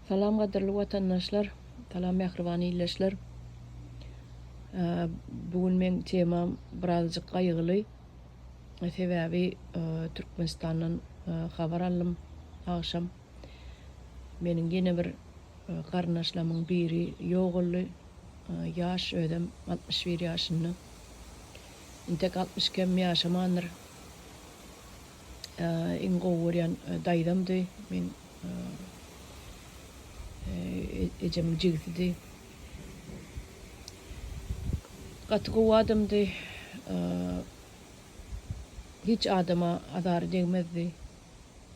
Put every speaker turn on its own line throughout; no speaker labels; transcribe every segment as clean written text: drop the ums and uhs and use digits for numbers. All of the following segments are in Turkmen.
Salam qadirli vatandaşlar, salam mehribany illeşler. Bugün men temam birazjyk gaýgyly. Sebäbi Türkmenistandan habar aldım akşam. Meniň ýene bir garnaşlamyň biri ýoguly. Ýaş ödem 61 ýaşynda. Intek 60 kem ýaşamandyr. Iň gowuryan daýdamdy. Men ejemiň jigitidi. Gatygy adamdy. Hiç adama azar degmezdi.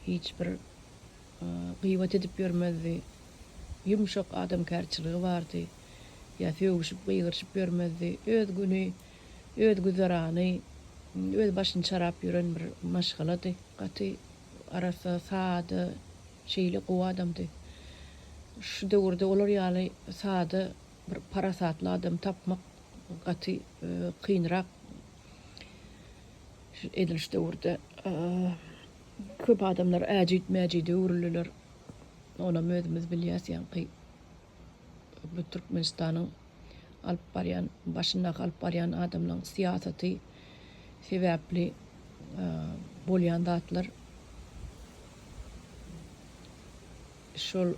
Hiç bir gıybet edip görmezdi. Yumşak adam kärçiligi bardy. Ya söwüşip gıýgyrşyp görmezdi. Öz güni, öz güzarany, öz başyny çarap ýören bir maşgalady. Gaty arasa sady, şeýle gowy adamdy. Şu döwürde olar ýaly sady bir parasatly adam tapmak gaty kynrak edilişde urda köp adamlar äjit-mäjide urulylar. Ona özümüz bilýäs ýa-ni bu Türkmenistanyň alyp barýan, başyna alyp barýan adamlaryň siýasaty sebäpli bolýan zatlar. Şol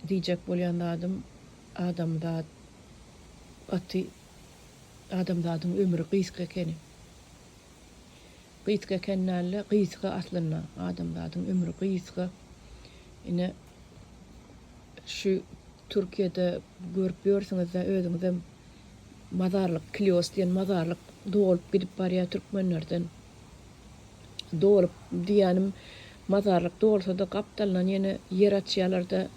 diýjek bolýan adamda aty adamdadyň ömrü gysga ekeni. Gysga ekennäle gysga aslyna adamdadyň ömrü gysga. Ine şu Türkiýede görüp ýörsiňiz-de özüňize mazarlyk, Klios diýen mazarlyk dolup gidip barýar türkmenlerden. Dolup diýänim mazarlyk dolsa da gapdalynan ýene yer açýarlarda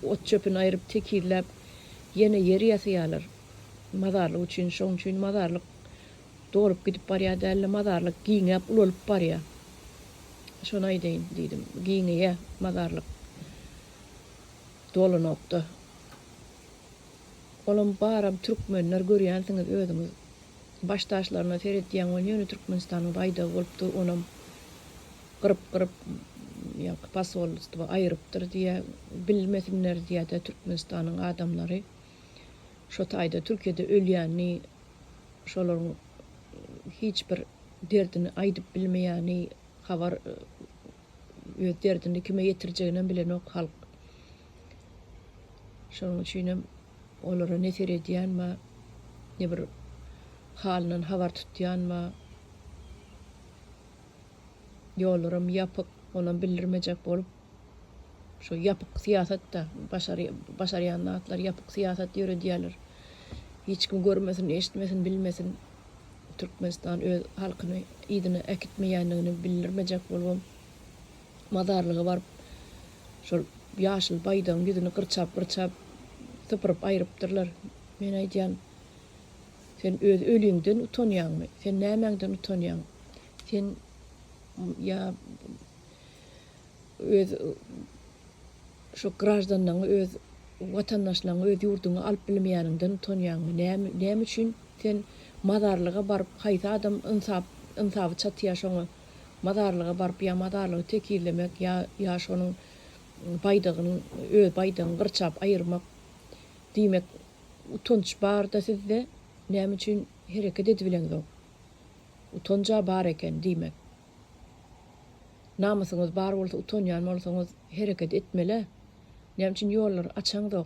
ot çöpüni aýryp tekirläp ýene yer ýasaýarlar. Mazarlyk üçin, şoň üçin mazarlyk dolup gidip barýar däl, mazarlyk giňep ulup barýar. Şonu aýdaýyn diýdim. Giňeýe mazarlyk dolanokda. Olam baram türkmenler görýänsiňiz özüňiz başdaşlaryna seredýän bolýan Türkmenistanyň baýda bolupdy, onam gyryp ýa-ni pasolstwa aýrypdyr diýe bilmesinler diýe-de Türkmenistanyň adamlary. Şo taýda Türkiýede ölýänni, şolaryň hiç bir derdini aýdyp bilmeýäni, habar öz derdini kime ýetirjegini bilen ok halk. Şonuň üçin olara neser edýänmi, ne bir halynyň habar tutýanmy, ýollarym ýapyk, onam bildirmejek bolup, şo ýapyk siýasatda başarýan zatlar ýapyk siýasat ýöredýärler. Hiç kim görmesin, eşitmesin, bilmesin. Türkmenistan öz halkyny ýygyny ekitmeýänligini bildirmejek bolubam. Mazarlyga baryp, şol ýaşyl baýdan ýüzüni gyrçap sypyryp aýrypdyrlar. Men aýdýan, sen öz ölüňden utanýanmy? Sen nämäňden utanýan? Sen ýa öz şo grajdanlaryň, öz watandaşlaryň öz ýurduňa alyp bilmeýäningden utanýanmy? Näme üçin sen mazarlyga baryp haýsy adam insafy çatýar şoňa mazarlyga baryp ýa mazarlygy tekirlemek ýa şonuň baýdygyny, öz baýdygyny gyrçap aýyrmak diýmek utanç bar da sizde, näme üçin hereket edibileňiz? Utança bar eken diýmek. Namasyňyz bar bolsa, utanýan bolsaňyz hereket etmele. Näme üçin ýollar açaňyz?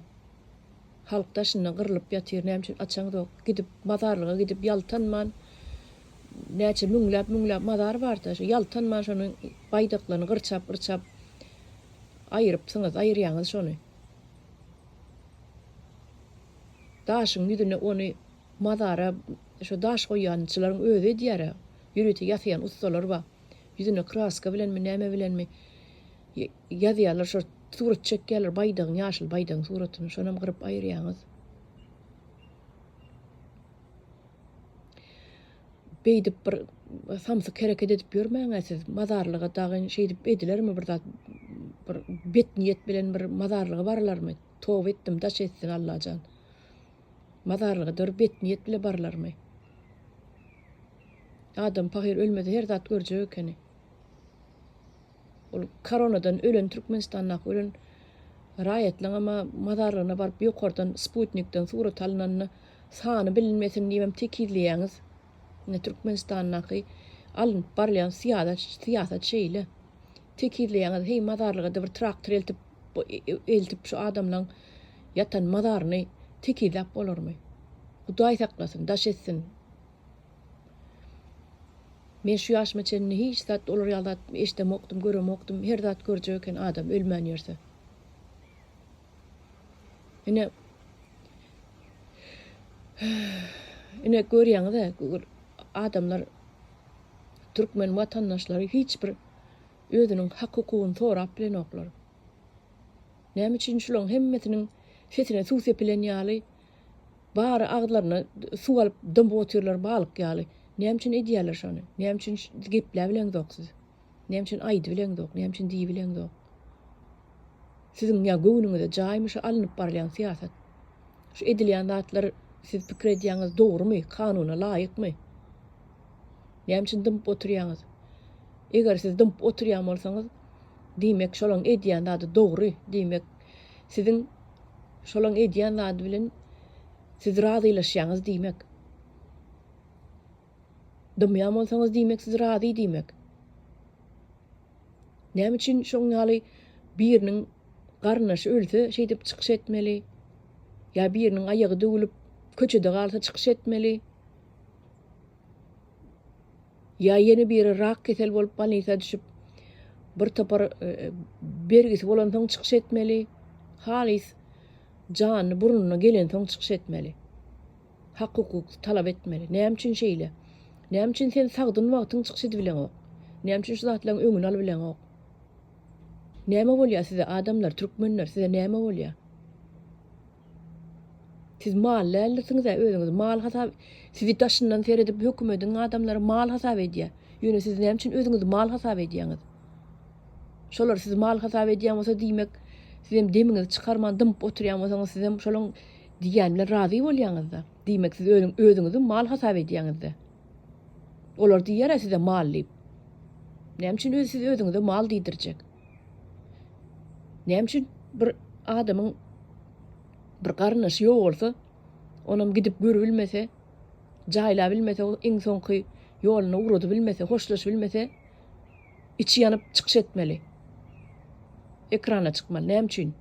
Halk daşyna gyrylyp ýatyr, näme üçin açaňyz? Gidip mazarlyga gidip ýaltanman. Näçe müňläp mazar barda, şo ýaltanman şonuň baýdaklaryny gyrçap aýrypsyňyz, aýyrýaňyz şonu. Daşyň ýüzüne ony mazara şo daş goýançylaryň özü edýär. Ýüreti ýasýan ustalar bar. Ýüzüne kraska bilenmi, näme bilenmi ýazýarlar, şo surat çekýärler, baýdagyň, ýaşyl baýdagyň suratyny şonam gyryp aýyrýaňyz. Beýdip bir samsyk hereket edip ýörmäňiz siz mazarlyga dagyn şey edip edilermi bir zat bir bet niýet bilen bir mazarlyga barlarmy? Tow etdim, daş etsin Allahan. Mazarlyga dur bet niýet bilen barlarmy? Adam pahir ölmedi her zat görjek ekeni. ol koronadan ölen Türkmenistan'nak ölen rayetlen ama mazarlygyna barıp ýokardan Sputnikden surat alynanny sany bilinmesin diýmem tekirleýäňiz. Ne Türkmenistan'naky alın barlayan siyasat şeyle tekirleýäňiz hey mazarlyga da bir traktor eltip şu adamlaň yatan mazarny tekirläp bolarmy? Hudaý saklasyn, daş etsin. Men şu ýaşyma çenini hiç zat olar ýalat eşdemokdum, göremokdum, her zat görjeken adam ölmän ýerse. Ine görýäňiz adamlar Türkmen watandaşlary hiç bir özüniň hak hukugyny sorap bilen oklar. Näme üçin şularyň hemmesiniň sesine suw sepilen ýaly bary aglaryna suw alyp dymby otyrlar balyk ýaly. Näme üçin edýärler şonu? Näme üçin gepler bilen zoksiz? Näme üçin aýdy bilen zok? Näme üçin diýi bilen zok? Siziň ýa göwnüňizde jaýmyşy alınıp barlayan siyasat. Şu edilýän zatlar siz pikir edýäňiz dogrymy, kanuna laýykmy? Näme üçin dymp oturýaňyz? Eger siz dymp oturýan bolsaňyz, diýmek şolaň edýän zady dogry, diýmek siziň şolaň edýän zady bilen siz razylaşýaňyz diýmek. Dymýan bolsaňyz diýmek siz razy diýmek. Näme üçin şoň ýaly biriniň garnaşy ölse şeýdip çykyş etmeli, ýa biriniň aýagy döwülüp köçede galsa çykyş etmeli, ýa ýene biri rak kesel bolup balnisa düşüp bir tapar bergisi bolan soň çykyş etmeli, halis jany burununa gelen soň çykyş etmeli. Hak hukuk talap etmeli. Näme üçin şeýle? Näme üçin sen sagdyn wagtyň çykyş edibilen ok? Näme üçin şu zatlaryň öňüni alybilen ok? Näme bolýar size adamlar, türkmenler size näme bolýar? Siz mallälisiňiz, özüňiz mal hasap, sizi taşyndan seredip hökümetiň adamlary mal hasap edýär. Ýöne siz näme üçin özüňiz mal hasap edýäňiz? Şolar siz mal hasap edýän bolsa diýmek, siz hem demiňizi çykarman dymp oturýan bolsaňyz siz hem şolaň diýen bilen razy bolýaňyz-da. Diýmek siz özüňizi mal hasap edýäňiz-de. Olar diýär size mal diýip. Näme üçin siz özüňizi mal diýdirjek? Näme üçin bir adamyň bir garnaşy ýok bolsa, onam gidip görübilmese, jaýla bilmese, iň soňky ýoluny urady bilmese, hoşlaşy bilmese, içi ýanyp çykyş etmeli. Ekrana çykmaly. Näme üçin?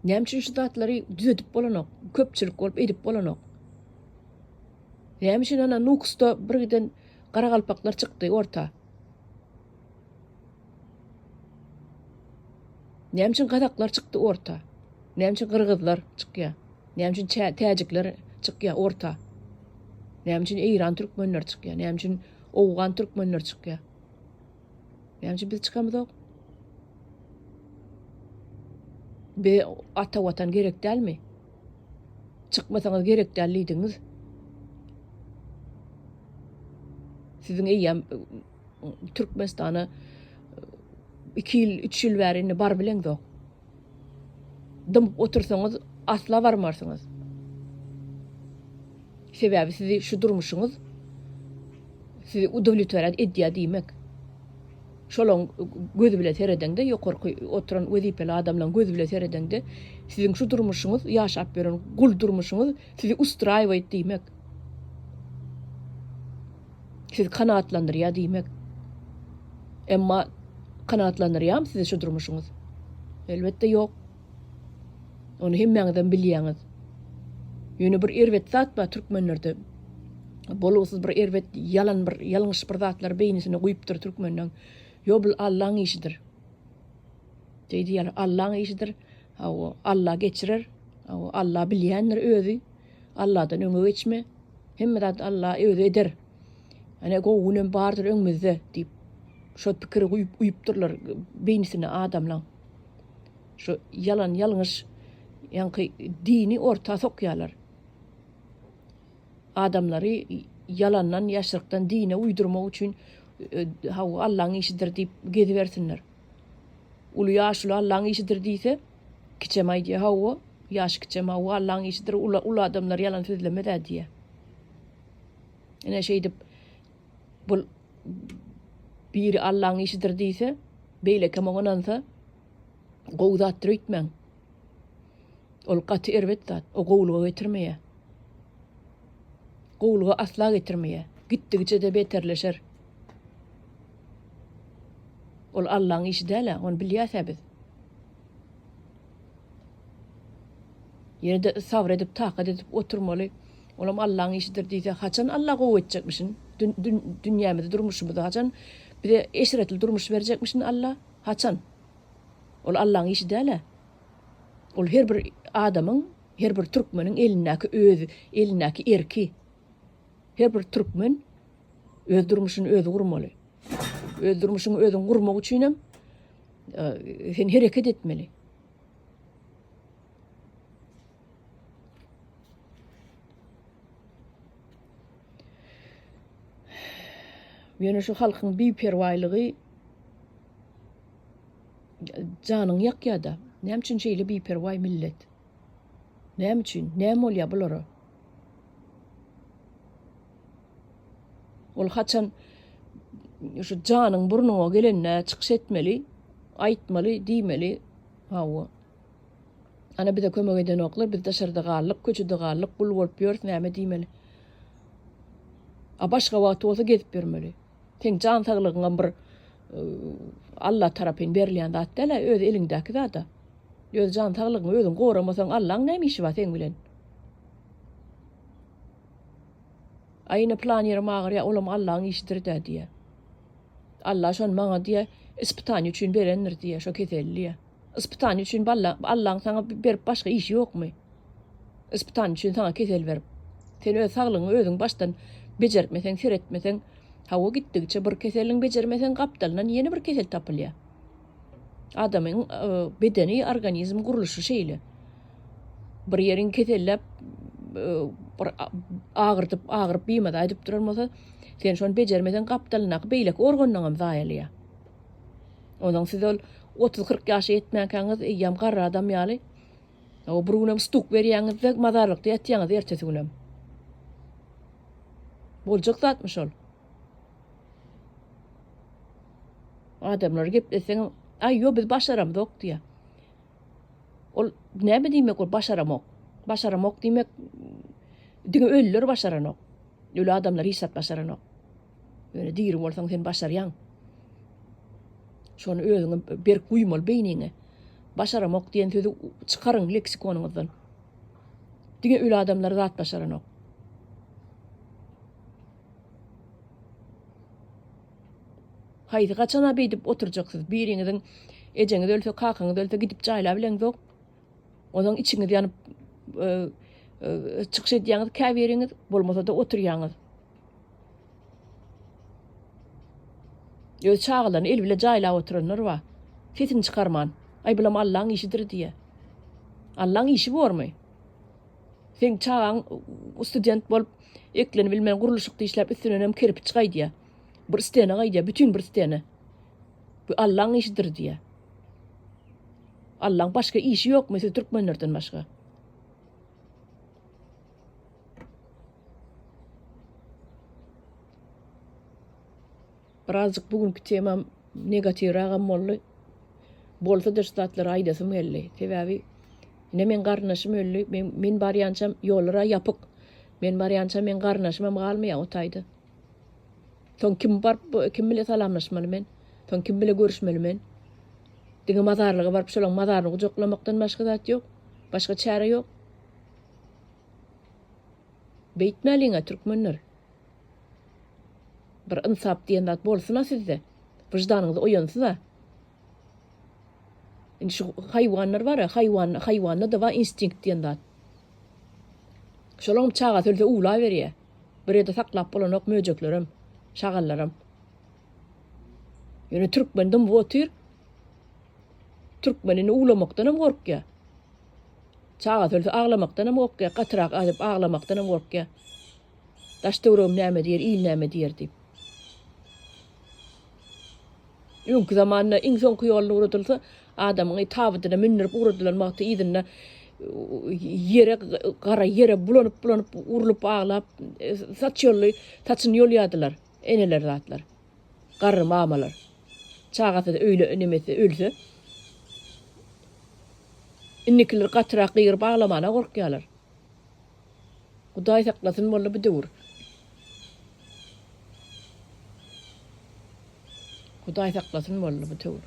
Näme üçin şu zatlary düzedip bolanok, köpçülik bolup edip bolanok? Näme üçin ana Nukusda birden Garagalpaklar çykdy orta? Näme üçin Kazaklar çykdy orta? Näme üçin Kırgızlar çykýar? Näme üçin Täjikler çykýar orta? Näme üçin İran türkmenler çykýar? Näme üçin Owgan türkmenler çykýar? Näme üçin biz çykamyzok? Be ata watan gerek dälmi? Çykmasaňyz gerek dällidiňiz. Siziň eýýäm Türkmenistana 2 ýyl, 3 ýyl bärini bar bilen zok. Dymp otursaňyz asla barmarsyňyz. Sebäbi sizi şu durmuşyňyz sizi udowletorat edýär diýmek. Şolaň gözü bilen seredende ýokarky oturan wezipeli adamlaň gözü bilen seredende siziň şu durmuşyňyz, ýaşap beren gul durmuşyňyz sizi ustraýaýt diýmek. Siz kanaatlandyrýar diýmek. Emma kanaatlandyrýam sizi şu durmuşyňyz? Elbetde ýok. Onu hemmeňizden bilýäňiz. Ýöne bir erwet zat bar türkmenlerde. Bolugsyz bir erwet ýalňyş bir zatlar beýnisine goýupdyr türkmenler. Ýok bu Allahyň işidir. Diýýär Allahyň işidir. Allah geçirer. Allah bilýändir özü. Allahdan öňe geçme. Hemme zat Allah özü eder. Ana gowunem bardyr öňmizde diýip şo pikiri goýupdyrlar beýnisine adamlaň. Şu ýalňyş ýanky dini orta sokýarlar. Adamlary yalandan, ýaşrykdan dine uýdurmak üçin Allah'ın işidir diýip gezibersinler. Ulu ýaşly Allah'ın işidir diýse, kiçem aýdy hawa, ýaş kiçem hawa Allah'ın işidir, ulu adamlar yalan sözlemede diýe. Ene şeýdip bu biri Allah'ın işidir deyse, beyle kim onansa, qowdattır öýtmäň. Ol gaty erbet zat, o gowluga getirmeýe. Gowluga asla getirmeýe. Gitdigiçe de beterleşer. Ol Allah'ın işi däle, onu bilýärse biz. Ýene de sabr edip, takat edip oturmaly. Olam Allah'ın işidir diýse, haçan Allah gowy etjekmişin? Dünýämizde durmuşymyzda haçan bir de eşretli durmuş berjekmişin Allah? Haçan? Ol Allah'ın işi däle. Ol her bir adamyň, her bir türkmeniň elindäki özü, elindäki erki. Her bir türkmen öz durmuşyny özü gurmaly. Öz durmuşyny özüň gurmak üçin hem sen hereket etmeli. Ýöne şu halkyň beperwaýlygy janyň ýakýada. Näme üçin şeýle beperwaý millet? Näme üçin? Näme bolýar bulara? Ol haçan şu janyň burnuňa gelenne çykyş etmeli, aýtmaly, diýmeli. Hawa. Ana bize kömek eden oklar, biz daşarda gallyk, köçüde gallyk, bul bolup ýör, näme diýmeli? A başga wagt bolsa gezip bermeli. Sen jan saglygyňa bir Allah tarapyn berilýän zat däle, öz eliňdäki zat. Öz jan saglygyňy özüň goramasaň Allahyň näme işi bar sen bilen? Aýyny plan ýermagär ýa olam Allahyň işidir diýe. Allah şon maňa diýe, ispitany üçin berendir diýe, şo keselliýe. Ispitany üçin Allahyň saňa berip başga iş ýokmy? Ispitany üçin saňa kesel berip. Sen öz saglygyňy özüň başdan bejermesen, seretmesen, hawa gitdigiçe bir keseliň bejermesen gapdalynan ýene bir kesel tapylýar. Adamyň bedeni, organizm guruluşy şeýle. Bir ýeriň kesellep bir ağırıp biýmede aýdyp durarmasa, sen şonu bejermesen gapdalynak beýlek organlaryň zaýalýar. Onuň siz ol 30-40 ýaşa ýetmäňkäňiz ýam garry adam ýaly. O bir günem stuk berýäňizde mazarlykda ýatýaňyz ertesi günem. Boljak zatmış ol. Adamlar gepleseň, ay yo biz başaramok diýe. Ol näme diýmek ol başaramok? Başaramok diýmek diňe öller başaranok. Öle adamlar hiç başaranok. Öyle diýirim bolsaň sen başarýaň. Şonu özüňe berip guýmaly beýniňe. Başaramok diýen sözi çykaryň leksikonuňyzdan. Diňe öle adamlar zat başaranok. Haýdy gaçana beýdip oturjaksyz, biriňiziň ejeňiz ölse, kakyňyz ölse gidip jaýlap bilen zok. Onuň içiňiz ýanyp çykyş edýäňiz käberiňiz bolmasa da oturýaňyz. Ýöne çağlaryny el bile jaýlap oturanlar bar. Sesini çykarman. Ay bilam Allahyň işidir diýe. Allahyň işi bormy? Sen çağaň student bolup ekleni bilmän guruluşykda işläp üstüne hem kirip çykaý diýe. Bir istene gaýdy, bütün bir istene. Bu Allahyň işidir diýe. Allahyň başga işi ýokmy siz türkmenlerden başga? Birazcık bugünkü temam negativragan boldy. Bolsa da zatlar aýdasym geldi. Sebäbi ne men garnaşym öldü. Men barýançam ýollara ýapyk. Men barýançam men garnaşym galmaýar otaýdy. Son kim bile salamlaşmaly men? Son kim bile görüşmeli men? Diňe mazarlyga barıp şolaň mazarlygy joklamakdan başga zat ýok. Başga çäre ýok. Beýtmäliňe türkmenler. Bir insap diýen zat bolsun sizde. Wyjdanyňyz oýansa. Indi şu haýwanlar bar, haýwanda da var instinkt diýen zat. Şolaň çağa sölse uwla berýär. Bir ýerde saklap bolanok möjeklerim, şagallaram. Ýöne türkmenden bu otyr. Türkmenini uwlamakdan hem gorkýar. Çağa sölse aglamakdan hem gorkýar, gatyrak adyp aglamakdan hem gorkýar. Daşdöwrem näme diýer, il näme diýer diýip. Ýönkü zamanda iň soňky ýoluna uradylsa, adamyň tabydyna mindirip uradylanmakda ýerine yere bulanyp urulup ağlap saç ýolly, saçyny ýolýadylar, eneler zatlar. garry mamalar. Çağatda öyle önemese ölse. İnnikiler gatyra gyr baglamana gorkýarlar. Hudaý saklasyn bolla bu döwür. Hudaý saklasyn bolla bu döwür.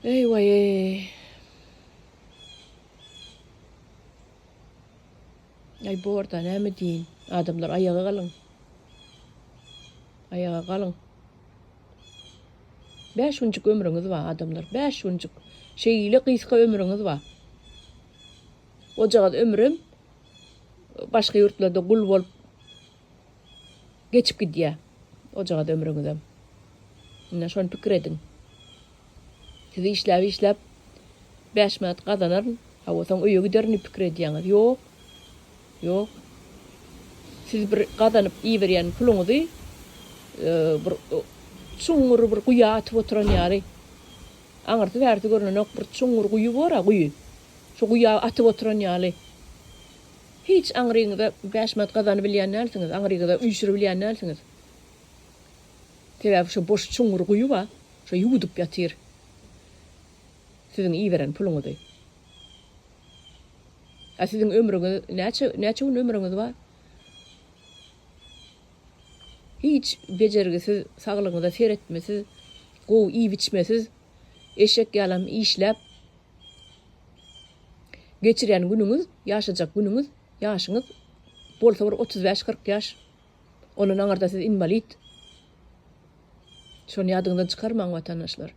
Eyvay ey. Ay bu orda näme diýin? Adamlar ayağa galyň. Ayağa galyň. 5 günlük ömrüňiz bar adamlar. 5 günlük şeýle gysga ömrüňiz bar. Ojağa ömrüm başga ýurtlarda gul bolup geçip gidýär. Ojağa ömrüňizem. Ina şonu pikir edin. Siz işläp 5 manat gazanar, hawasaň öýe giderini pikir edýäňiz. Ýok. Ýok. Siz bir gazanyp iýberýän puluňyzy bir çuňur bir guýa atyp oturan ýary. Aňyrdy bärdi görnenok bir çuňur guýy bora guýy. Şu guýa atyp oturan ýaly. Hiç aňryňyzda 5 manat gazanyp bilýän näsiňiz? Aňryňyzda üýşürip bilýän näsiňiz? Sebäbi şu boş çuňur guýy ba, şu ýuwudyp ýatyr. Sizin iýberen puluňyzy. Sizin ömrüňiz näçe gün ömrüňiz bar? Hiç bejergisiz, saglygyňyza seretmesiz, gowy iýip içmesiz, eşek ýalam işläp geçirýän günüňiz, ýaşajak günüňiz, ýaşyňyz bolsa bir 35-40 ýaş. Onuň aňyrda siz invalid. Şonu ýadyňdan çykarmaň watandaşlar.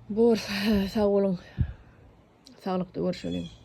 Bor, sağ olun. Sağlıkda görüşelim.